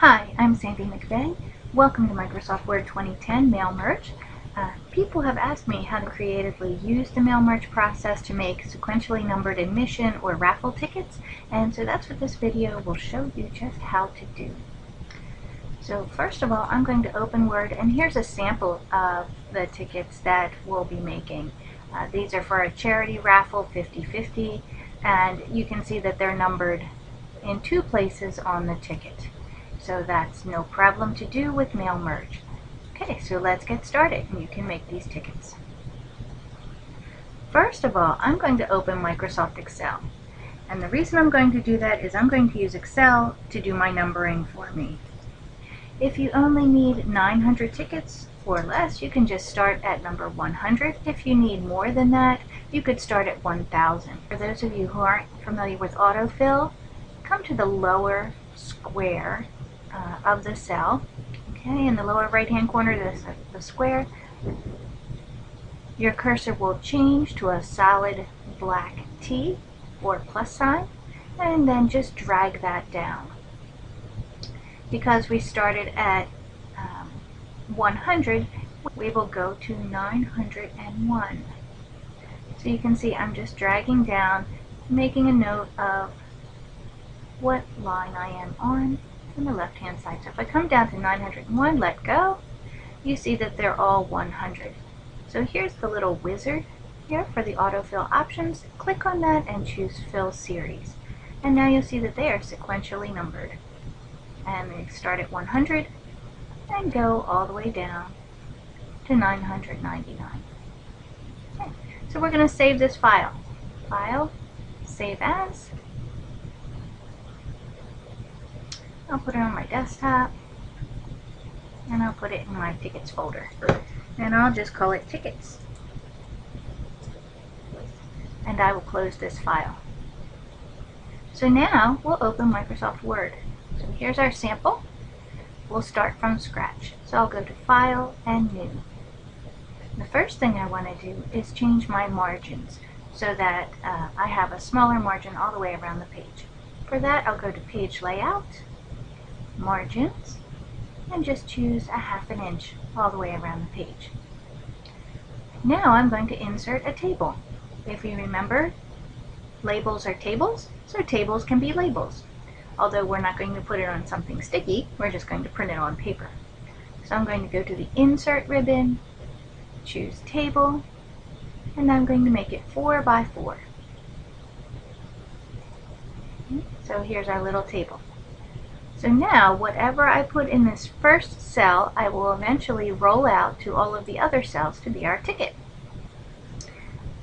Hi, I'm Sandy McVeigh. Welcome to Microsoft Word 2010 Mail Merge. People have asked me how to creatively use the mail merge process to make sequentially numbered admission or raffle tickets, and so that's what this video will show you just how to do. So first of all, I'm going to open Word, and here's a sample of the tickets that we'll be making. These are for a charity raffle 50/50, and you can see that they're numbered in two places on the ticket. So that's no problem to do with mail merge. Okay, so let's get started. You can make these tickets. First of all, I'm going to open Microsoft Excel. And the reason I'm going to do that is I'm going to use Excel to do my numbering for me. If you only need 900 tickets or less, you can just start at number 100. If you need more than that, you could start at 1000. For those of you who aren't familiar with autofill, come to the lower square of the cell. Okay, in the lower right hand corner of the square, your cursor will change to a solid black T or plus sign, and then just drag that down. Because we started at 100, we will go to 901. So you can see I'm just dragging down, making a note of what line I am on the left hand side. So if I come down to 901, let go, you see that they're all 100. So here's the little wizard here for the autofill options. Click on that and choose fill series. And now you'll see that they are sequentially numbered. And they start at 100 and go all the way down to 999. Okay. So we're going to save this file. File, save as. I'll put it on my desktop, and I'll put it in my tickets folder, and I'll just call it tickets, and I will close this file. So now we'll open Microsoft Word. So here's our sample. We'll start from scratch. So I'll go to File and New. The first thing I want to do is change my margins so that I have a smaller margin all the way around the page. For that, I'll go to Page Layout, Margins, and just choose a ½ inch all the way around the page. Now I'm going to insert a table. If you remember, labels are tables, so tables can be labels. Although we're not going to put it on something sticky, we're just going to print it on paper. So I'm going to go to the Insert ribbon, choose Table, and I'm going to make it 4 by 4. So here's our little table. So now, whatever I put in this first cell, I will eventually roll out to all of the other cells to be our ticket.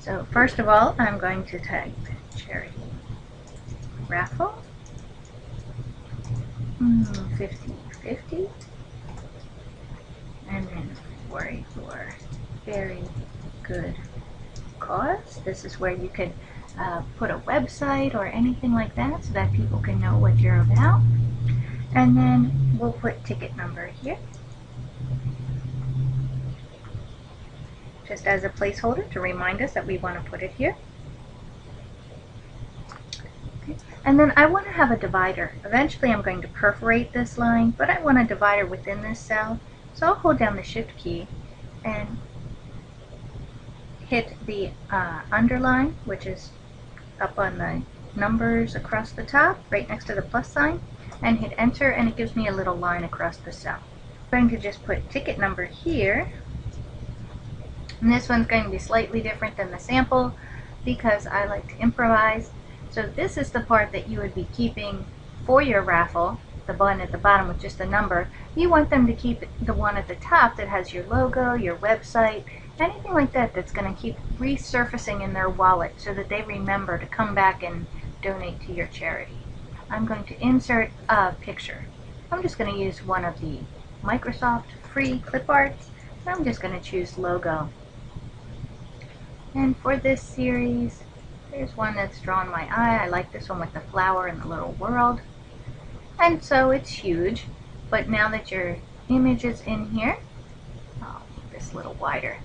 So first of all, I'm going to type charity raffle 50/50, and then for your very good cause. This is where you could put a website or anything like that so that people can know what you're about. And then we'll put ticket number here, just as a placeholder to remind us that we want to put it here. Okay. And then I want to have a divider. Eventually I'm going to perforate this line, but I want a divider within this cell. So I'll hold down the Shift key and hit the underline, which is up on the numbers across the top, right next to the plus sign, and hit enter, and it gives me a little line across the cell. I'm going to just put ticket number here, and this one's going to be slightly different than the sample because I like to improvise. So this is the part that you would be keeping for your raffle, the button at the bottom with just the number. You want them to keep the one at the top that has your logo, your website, anything like that that's going to keep resurfacing in their wallet so that they remember to come back and donate to your charity. I'm going to insert a picture. I'm just going to use one of the Microsoft free clip arts. I'm just going to choose logo. And for this series, there's one that's drawn my eye. I like this one with the flower and the little world. And so it's huge, but now that your image is in here, I'll make this a little wider.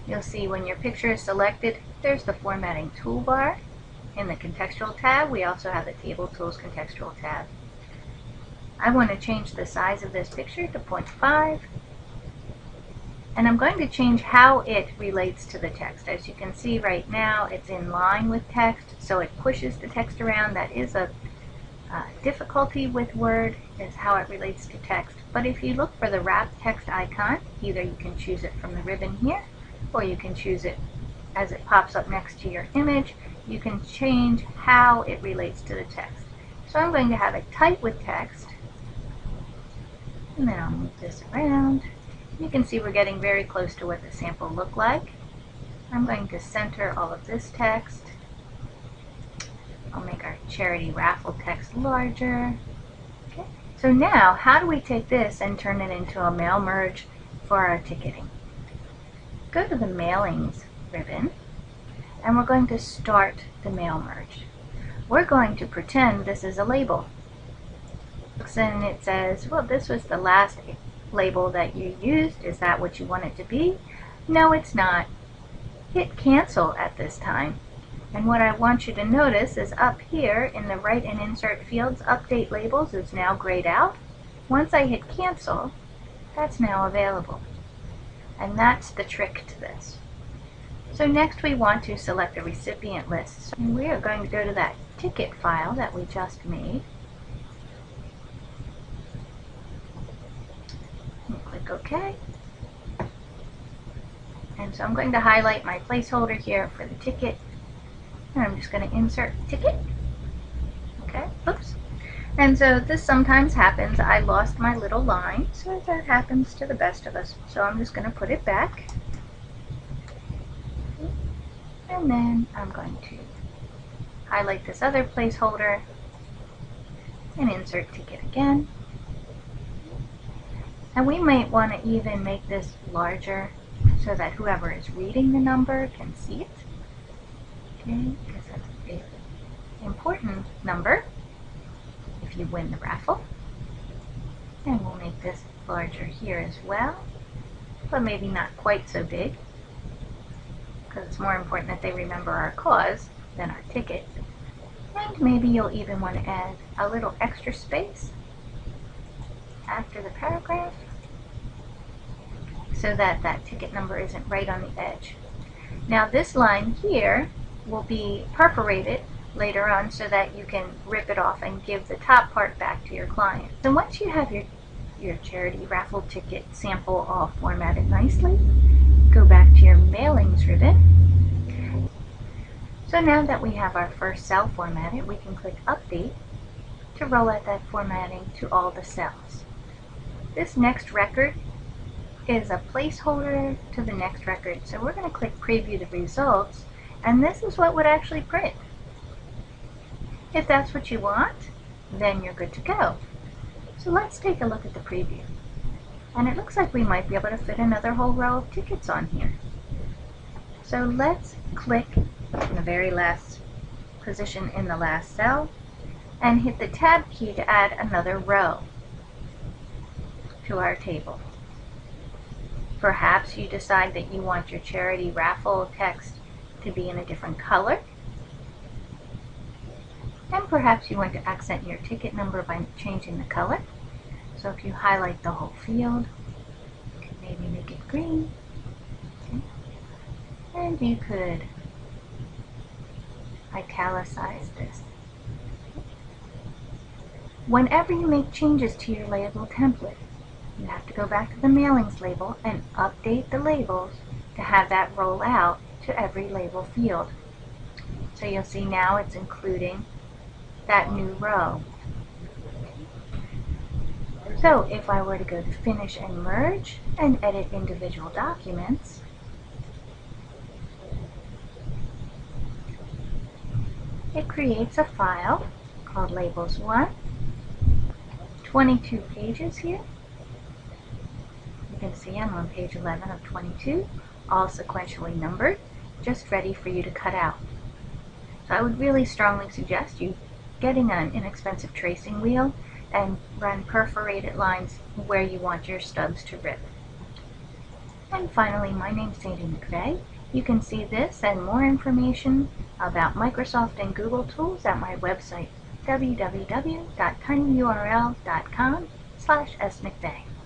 You'll see when your picture is selected, there's the formatting toolbar. In the contextual tab, we also have the Table Tools contextual tab. I want to change the size of this picture to 0.5. And I'm going to change how it relates to the text. As you can see right now, it's in line with text, so it pushes the text around. That is a difficulty with Word, is how it relates to text. But if you look for the wrap text icon, either you can choose it from the ribbon here, or you can choose it as it pops up next to your image. You can change how it relates to the text. So I'm going to have it tight with text, and then I'll move this around. You can see we're getting very close to what the sample looked like. I'm going to center all of this text. I'll make our charity raffle text larger. Okay. So now, how do we take this and turn it into a mail merge for our ticketing? Go to the mailings ribbon, and we're going to start the mail merge. We're going to pretend this is a label. And it says, well, this was the last label that you used. Is that what you want it to be? No, it's not. Hit cancel at this time. And what I want you to notice is up here in the write and insert fields, update labels is now grayed out. Once I hit cancel, that's now available. And that's the trick to this. So next we want to select the recipient list. And we are going to go to that ticket file that we just made. And click OK. And so I'm going to highlight my placeholder here for the ticket. And I'm just going to insert ticket. Okay, oops. And so this sometimes happens. I lost my little line, so that happens to the best of us. So I'm just going to put it back. And then I'm going to highlight this other placeholder and insert ticket again. And we might want to even make this larger so that whoever is reading the number can see it. Okay, because that's a big, important number if you win the raffle. And we'll make this larger here as well, but maybe not quite so big, because it's more important that they remember our cause than our ticket. And maybe you'll even want to add a little extra space after the paragraph so that that ticket number isn't right on the edge. Now this line here will be perforated later on so that you can rip it off and give the top part back to your client. So once you have your charity raffle ticket sample all formatted nicely, go back to your mailings ribbon. So now that we have our first cell formatted, we can click Update to roll out that formatting to all the cells. This next record is a placeholder to the next record. So we're going to click Preview the Results, and this is what would actually print. If that's what you want, then you're good to go. So let's take a look at the preview. And it looks like we might be able to fit another whole row of tickets on here. So let's click in the very last position in the last cell and hit the Tab key to add another row to our table. Perhaps you decide that you want your charity raffle text to be in a different color. And perhaps you want to accent your ticket number by changing the color. So if you highlight the whole field, you could maybe make it green. Okay. And you could italicize this. Whenever you make changes to your label template, you have to go back to the mailings label and update the labels to have that roll out to every label field. So you'll see now it's including that new row. So if I were to go to Finish and Merge and edit individual documents, it creates a file called Labels 1, 22 pages here. You can see I'm on page 11 of 22, all sequentially numbered, just ready for you to cut out. So I would really strongly suggest you getting an inexpensive tracing wheel and run perforated lines where you want your stubs to rip. And finally, my name's Sandy McVeigh. You can see this and more information about Microsoft and Google tools at my website, www.tinyurl.com/smcvey.